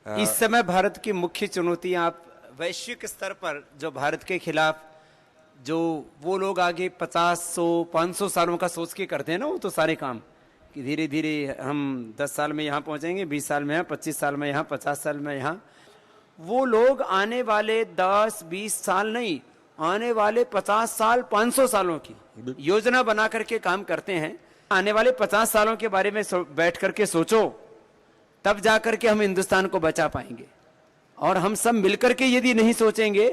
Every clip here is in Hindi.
इस समय भारत की मुख्य चुनौतियां आप वैश्विक स्तर पर जो भारत के खिलाफ जो वो लोग आगे 50, 100, 500 सालों का सोच के करते हैं ना, वो तो सारे काम कि धीरे धीरे हम 10 साल में यहाँ पहुँचेंगे, 20 साल में यहाँ, 25 साल में यहाँ, 50 साल में यहाँ। वो लोग आने वाले 10, 20 साल नहीं, आने वाले 50 साल, 500 सालों की योजना बना करके काम करते हैं। आने वाले 50 सालों के बारे में बैठ करके सोचो, तब जा करके हम हिंदुस्तान को बचा पाएंगे। और हम सब मिलकर के यदि नहीं सोचेंगे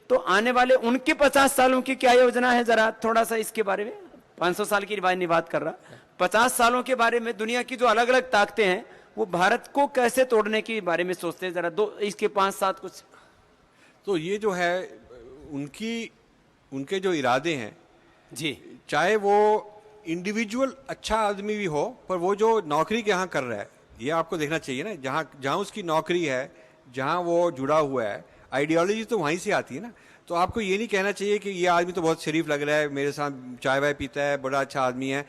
तो आने वाले उनके 50 सालों की क्या योजना है, जरा थोड़ा सा इसके बारे में। 500 साल की नहीं बात कर रहा, 50 सालों के बारे में दुनिया की जो अलग अलग ताकतें हैं वो भारत को कैसे तोड़ने के बारे में सोचते हैं, जरा दो इसके 5-7 कुछ। तो ये जो है उनके जो इरादे हैं जी, चाहे वो इंडिविजुअल अच्छा आदमी भी हो, पर वो जो नौकरी के यहाँ कर रहा है ये आपको देखना चाहिए ना। जहाँ जहाँ उसकी नौकरी है, जहाँ वो जुड़ा हुआ है, आइडियोलॉजी तो वहीं से आती है ना। तो आपको ये नहीं कहना चाहिए कि ये आदमी तो बहुत शरीफ लग रहा है, मेरे साथ चाय वाय पीता है, बड़ा अच्छा आदमी है।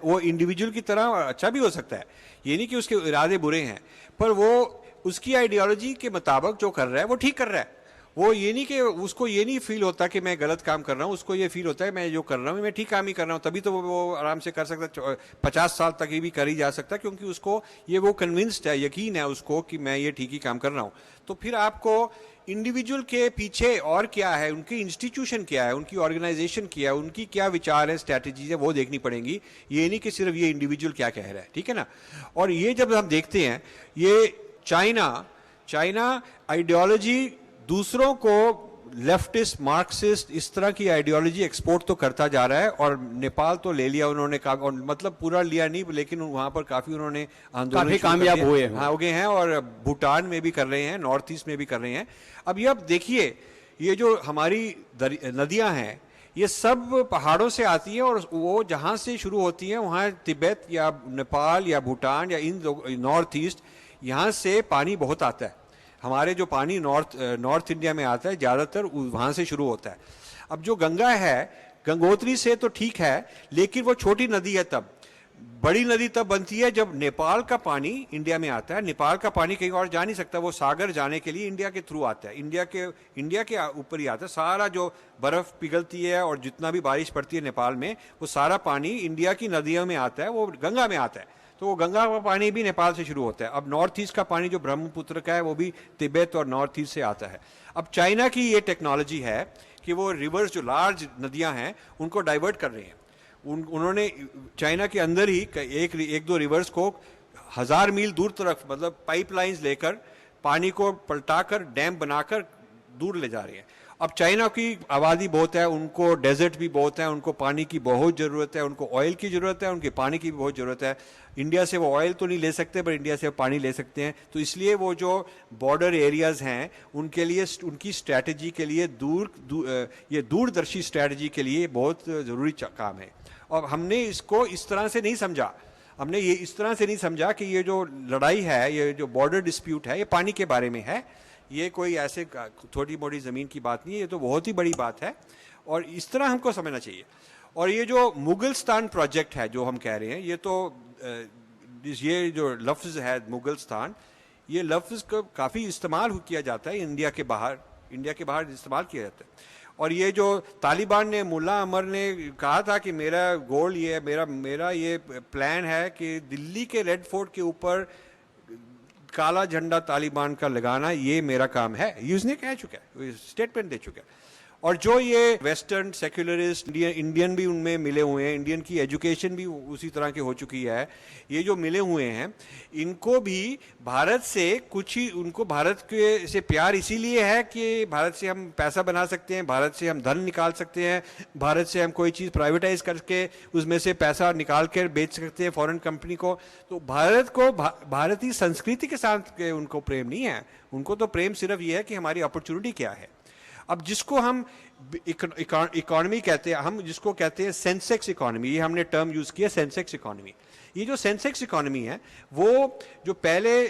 वो इंडिविजुअल की तरह अच्छा भी हो सकता है, ये नहीं कि उसके इरादे बुरे हैं, पर वो उसकी आइडियोलॉजी के मुताबिक जो कर रहा है वो ठीक कर रहा है। वो ये नहीं कि उसको ये नहीं फील होता कि मैं गलत काम कर रहा हूँ, उसको ये फील होता है मैं जो कर रहा हूँ मैं ठीक काम ही कर रहा हूँ, तभी तो वो आराम से कर सकता, 50 साल तक ये भी कर ही जा सकता, क्योंकि उसको ये वो कन्विंस्ड है, यकीन है उसको कि मैं ये ठीक ही काम कर रहा हूँ। तो फिर आपको इंडिविजुअल के पीछे और क्या है, उनकी इंस्टीट्यूशन क्या है, उनकी ऑर्गेनाइजेशन क्या है, उनकी क्या विचार है, स्ट्रैटेजीज है, वो देखनी पड़ेंगी। ये नहीं कि सिर्फ ये इंडिविजुअल क्या कह रहा है, ठीक है ना। और ये जब हम देखते हैं ये चाइना आइडियोलॉजी दूसरों को लेफ्टिस्ट, मार्क्सिस्ट, इस तरह की आइडियोलॉजी एक्सपोर्ट तो करता जा रहा है। और नेपाल तो ले लिया उन्होंने, मतलब पूरा लिया नहीं, लेकिन वहां पर काफी उन्होंने आंदोलन काफी कामयाब हुए हैं। हाँ, हो गए हैं, और भूटान में भी कर रहे हैं, नॉर्थ ईस्ट में भी कर रहे हैं। अब देखिए ये जो हमारी नदियां हैं ये सब पहाड़ों से आती है, और वो जहां से शुरू होती हैं वहां तिब्बत या नेपाल या भूटान या इन नॉर्थ ईस्ट, यहाँ से पानी बहुत आता है। हमारे जो पानी नॉर्थ इंडिया में आता है ज़्यादातर वहाँ से शुरू होता है। अब जो गंगा है, गंगोत्री से तो ठीक है, लेकिन वो छोटी नदी है, तब बड़ी नदी तब बनती है जब नेपाल का पानी इंडिया में आता है। नेपाल का पानी कहीं और जा नहीं सकता, वो सागर जाने के लिए इंडिया के थ्रू आता है, इंडिया के ऊपर ही आता है। सारा जो बर्फ़ पिघलती है और जितना भी बारिश पड़ती है नेपाल में, वो सारा पानी इंडिया की नदियों में आता है, वो गंगा में आता है। तो वो गंगा का पानी भी नेपाल से शुरू होता है। अब नॉर्थ ईस्ट का पानी जो ब्रह्मपुत्र का है वो भी तिब्बत और नॉर्थ ईस्ट से आता है। अब चाइना की ये टेक्नोलॉजी है कि वो रिवर्स, जो लार्ज नदियां हैं उनको डाइवर्ट कर रहे हैं। उन्होंने चाइना के अंदर ही एक दो रिवर्स को 1000 मील दूर तरफ, मतलब पाइपलाइंस लेकर पानी को पलटाकर डैम बनाकर दूर ले जा रहे हैं। अब चाइना की आबादी बहुत है, उनको डेजर्ट भी बहुत है, उनको पानी की बहुत ज़रूरत है, उनको ऑयल की ज़रूरत है, उनके पानी की भी बहुत ज़रूरत है। इंडिया से वो ऑयल तो नहीं ले सकते, पर इंडिया से पानी ले सकते हैं। तो इसलिए वो जो बॉर्डर एरियाज़ हैं उनके लिए, उनकी स्ट्रैटेजी के लिए ये दूरदर्शी स्ट्रैटेजी के लिए बहुत ज़रूरी काम है। और हमने इसको इस तरह से नहीं समझा, हमने ये इस तरह से नहीं समझा कि ये जो लड़ाई है, ये जो बॉर्डर डिस्प्यूट है, ये पानी के बारे में है, ये कोई ऐसे थोड़ी मोटी ज़मीन की बात नहीं है, ये तो बहुत ही बड़ी बात है, और इस तरह हमको समझना चाहिए। और ये जो मुगलस्तान प्रोजेक्ट है जो हम कह रहे हैं, ये जो लफ्ज़ है मुगलस्तान, ये लफ्ज़ को काफ़ी इस्तेमाल किया जाता है इंडिया के बाहर इस्तेमाल किया जाता है। और ये जो तालिबान ने, मुल्ला अमर ने कहा था कि मेरा गोल ये है, मेरा ये प्लान है कि दिल्ली के रेड फोर्ट के ऊपर काला झंडा तालिबान का लगाना, ये मेरा काम है, ये उसने कह चुका है, स्टेटमेंट दे चुका है। और जो ये वेस्टर्न सेक्युलरिस्ट इंडियन भी उनमें मिले हुए हैं, इंडियन की एजुकेशन भी उसी तरह की हो चुकी है, ये जो मिले हुए हैं इनको भी भारत से कुछ ही, उनको भारत के से प्यार इसीलिए है कि भारत से हम पैसा बना सकते हैं, भारत से हम धन निकाल सकते हैं, भारत से हम कोई चीज़ प्राइवेटाइज करके उसमें से पैसा निकाल कर बेच सकते हैं फॉरेन कंपनी को। तो भारत को, भारतीय संस्कृति के साथ उनको प्रेम नहीं है, उनको तो प्रेम सिर्फ ये है कि हमारी अपॉर्चुनिटी क्या है। अब जिसको हम इकोनॉमी कहते हैं, हम जिसको कहते हैं सेंसेक्स इकोनॉमी, ये हमने टर्म यूज़ किया सेंसेक्स इकोनॉमी। ये जो सेंसेक्स इकोनॉमी है, वो जो पहले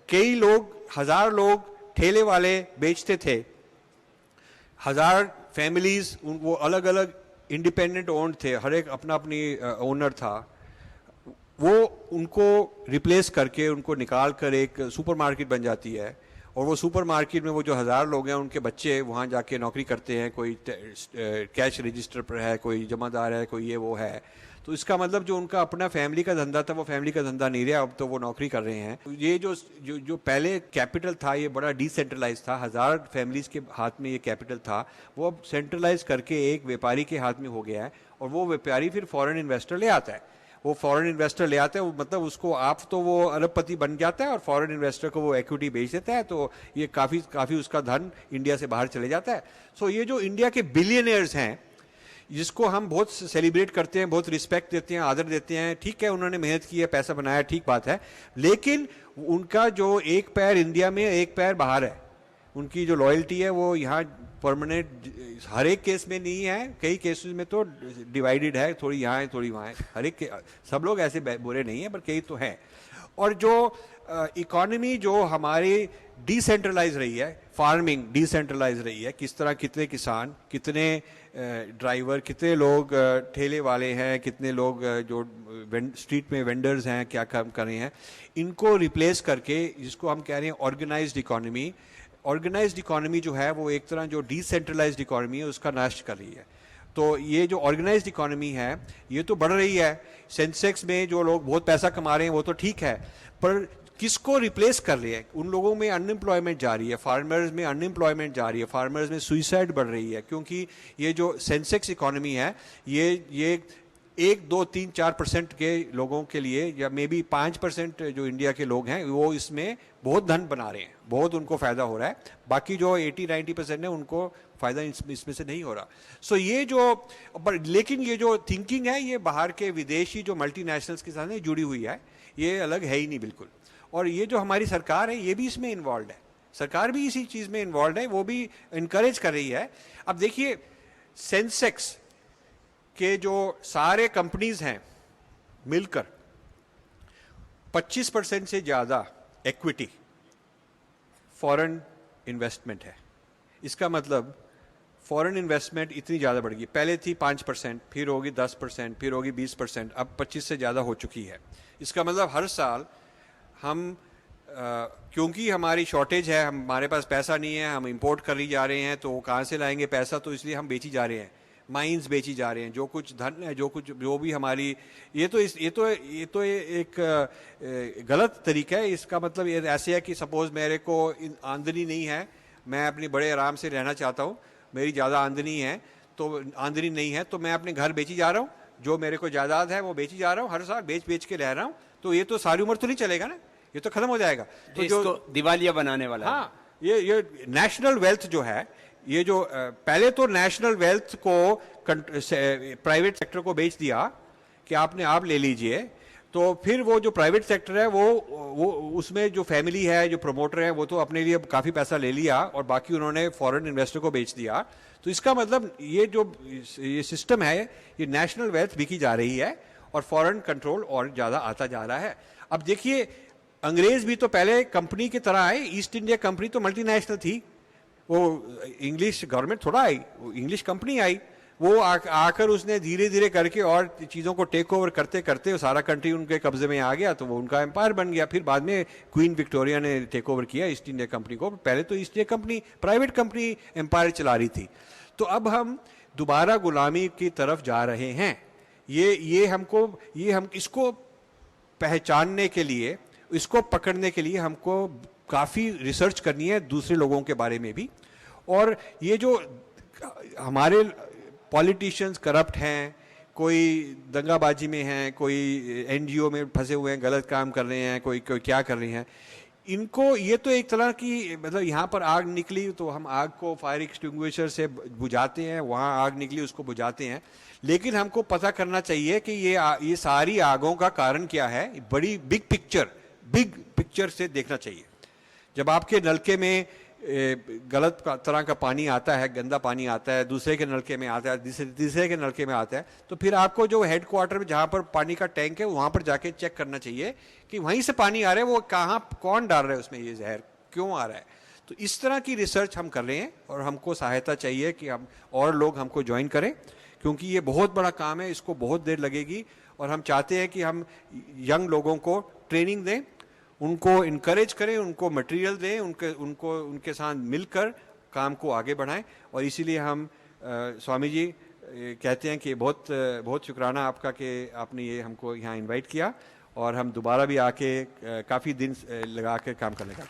कई लोग, 1000 लोग ठेले वाले बेचते थे, 1000 फैमिलीज, वो अलग अलग इंडिपेंडेंट ओन्ड थे, हर एक अपना अपनी ओनर था, वो उनको रिप्लेस करके उनको निकाल कर एक सुपरमार्केट बन जाती है, और वो सुपरमार्केट में वो जो 1000 लोग हैं उनके बच्चे वहाँ जाके नौकरी करते हैं, कोई कैश रजिस्टर पर है, कोई जमादार है, कोई ये वो है। तो इसका मतलब जो उनका अपना फैमिली का धंधा था वो फैमिली का धंधा नहीं रहा, अब तो वो नौकरी कर रहे हैं। ये जो पहले कैपिटल था ये बड़ा डिसेंट्रलाइज था, 1000 फैमिलीज के हाथ में ये कैपिटल था, वो अब सेंट्रलाइज करके एक व्यापारी के हाथ में हो गया है, और वो व्यापारी फिर फॉरेन इन्वेस्टर ले आता है। वो फॉरेन इन्वेस्टर ले आता है, मतलब उसको आप तो वो अरबपति बन जाता है और फॉरेन इन्वेस्टर को वो इक्विटी बेच देता है, तो ये काफ़ी उसका धन इंडिया से बाहर चले जाता है। सो ये जो इंडिया के बिलियनियर्स हैं जिसको हम बहुत सेलिब्रेट करते हैं, बहुत रिस्पेक्ट देते हैं, आदर देते हैं, ठीक है उन्होंने मेहनत की है, पैसा बनाया, ठीक बात है, लेकिन उनका जो एक पैर इंडिया में एक पैर बाहर है, उनकी जो लॉयल्टी है वो यहाँ परमानेंट हर एक केस में नहीं है, कई केसेस में तो डिवाइडेड है, थोड़ी यहाँ है थोड़ी वहाँ है, हर एक सब लोग ऐसे बुरे नहीं हैं पर कई तो हैं। और जो इकोनॉमी जो हमारी डिसेंट्रलाइज रही है, फार्मिंग डिसेंट्रलाइज रही है, किस तरह कितने किसान, कितने ड्राइवर, कितने लोग ठेले वाले हैं, कितने लोग जो स्ट्रीट में वेंडर्स हैं क्या काम कर रहे हैं, इनको रिप्लेस करके जिसको हम कह रहे हैं ऑर्गेनाइज्ड इकोनॉमी, ऑर्गेनाइज्ड इकोनॉमी जो है वो एक तरह जो डिसेंट्रलाइज्ड इकोनॉमी है उसका नाश कर रही है। तो ये जो ऑर्गेनाइज्ड इकोनॉमी है ये तो बढ़ रही है, सेंसेक्स में जो लोग बहुत पैसा कमा रहे हैं वो तो ठीक है, पर किसको रिप्लेस कर रहे हैं? उन लोगों में अनएम्प्लॉयमेंट जा रही है, फार्मर्स में अनएम्प्लॉयमेंट जा रही है, फार्मर्स में सुइसाइड बढ़ रही है, क्योंकि ये जो सेंसेक्स इकोनॉमी है ये 1, 2, 3, 4% के लोगों के लिए, या मे बी 5% जो इंडिया के लोग हैं वो इसमें बहुत धन बना रहे हैं, बहुत उनको फ़ायदा हो रहा है, बाकी जो 80-90% है उनको फ़ायदा इसमें से नहीं हो रहा। सो ये जो लेकिन ये जो थिंकिंग है ये बाहर के विदेशी जो मल्टीनेशनल्स के साथ जुड़ी हुई है, ये अलग है ही नहीं बिल्कुल। और ये जो हमारी सरकार है ये भी इसमें इन्वॉल्व है, सरकार भी इसी चीज़ में इन्वॉल्व है, वो भी इनकरेज कर रही है। अब देखिए सेंसेक्स के जो सारे कंपनीज हैं मिलकर 25% से ज़्यादा इक्विटी फॉरेन इन्वेस्टमेंट है। इसका मतलब फॉरेन इन्वेस्टमेंट इतनी ज़्यादा बढ़ गई, पहले थी 5%, फिर होगी 10%, फिर होगी 20%, अब 25 से ज़्यादा हो चुकी है। इसका मतलब हर साल हम क्योंकि हमारी शॉर्टेज है, हमारे पास पैसा नहीं है, हम इंपोर्ट कर ही जा रहे हैं, तो कहाँ से लाएंगे पैसा, तो इसलिए हम बेची जा रहे हैं, माइंस बेची जा रहे हैं, जो कुछ धन है, जो भी हमारी ये तो एक गलत तरीका है। इसका मतलब ये ऐसे है कि सपोज मेरे को आमदनी नहीं है, मैं अपनी बड़े आराम से रहना चाहता हूँ, मेरी ज़्यादा आमदनी है तो आमदनी नहीं है तो मैं अपने घर बेची जा रहा हूँ, जो मेरे को जायदाद है वो बेची जा रहा हूँ, हर साल बेच के रह रहा हूँ, तो ये तो सारी उम्र तो नहीं चलेगा ना, ये तो खत्म हो जाएगा। तो जो दिवालिया बनाने वाला, हाँ, ये नेशनल वेल्थ जो है, ये जो पहले तो नेशनल वेल्थ को प्राइवेट सेक्टर को बेच दिया कि आप ले लीजिए, तो फिर वो जो प्राइवेट सेक्टर है वो उसमें जो फैमिली है, जो प्रमोटर है, वो तो अपने लिए काफ़ी पैसा ले लिया और बाकी उन्होंने फॉरेन इन्वेस्टर को बेच दिया। तो इसका मतलब ये सिस्टम है, ये नेशनल वेल्थ बिकी जा रही है और फॉरेन कंट्रोल और ज़्यादा आता जा रहा है। अब देखिए अंग्रेज भी तो पहले कंपनी की तरह आए, ईस्ट इंडिया कंपनी तो मल्टीनेशनल थी, वो इंग्लिश गवर्नमेंट थोड़ा आई, वो इंग्लिश कंपनी आई, वो आकर उसने धीरे धीरे करके और चीज़ों को टेक ओवर करते करते सारा कंट्री उनके कब्जे में आ गया, तो वो उनका एम्पायर बन गया। फिर बाद में क्वीन विक्टोरिया ने टेक ओवर किया ईस्ट इंडिया कंपनी को, पहले तो East India Company private company empire चला रही थी। तो अब हम दोबारा गुलामी की तरफ जा रहे हैं। हम इसको पहचानने के लिए, इसको पकड़ने के लिए हमको काफ़ी रिसर्च करनी है दूसरे लोगों के बारे में भी। और ये जो हमारे पॉलिटिशियंस करप्ट हैं, कोई दंगाबाजी में हैं, कोई एनजीओ में फंसे हुए हैं, गलत काम कर रहे हैं, कोई क्या कर रहे हैं, इनको ये तो एक तरह की मतलब यहाँ पर आग निकली तो हम आग को फायर एक्सटिंग्विशर से बुझाते हैं, वहाँ आग निकली उसको बुझाते हैं, लेकिन हमको पता करना चाहिए कि ये सारी आगों का कारण क्या है, बड़ी बिग पिक्चर से देखना चाहिए। जब आपके नलके में गलत तरह का पानी आता है, गंदा पानी आता है, दूसरे के नलके में आता है, तीसरे के नलके में आता है, तो फिर आपको जो हेडक्वार्टर में जहाँ पर पानी का टैंक है वहाँ पर जाके चेक करना चाहिए कि वहीं से पानी आ रहा है, वो कौन डाल रहा है उसमें, ये जहर क्यों आ रहा है। तो इस तरह की रिसर्च हम कर रहे हैं और हमको सहायता चाहिए कि हम और लोग हमको ज्वाइन करें, क्योंकि ये बहुत बड़ा काम है, इसको बहुत देर लगेगी और हम चाहते हैं कि हम यंग लोगों को ट्रेनिंग दें, उनको इनकरेज करें, उनको मटेरियल दें, उनके साथ मिलकर काम को आगे बढ़ाएं। और इसीलिए हम स्वामी जी कहते हैं कि बहुत बहुत शुक्राना आपका कि आपने ये हमको यहाँ इनवाइट किया और हम दोबारा भी आके काफ़ी दिन लगा कर काम करने का।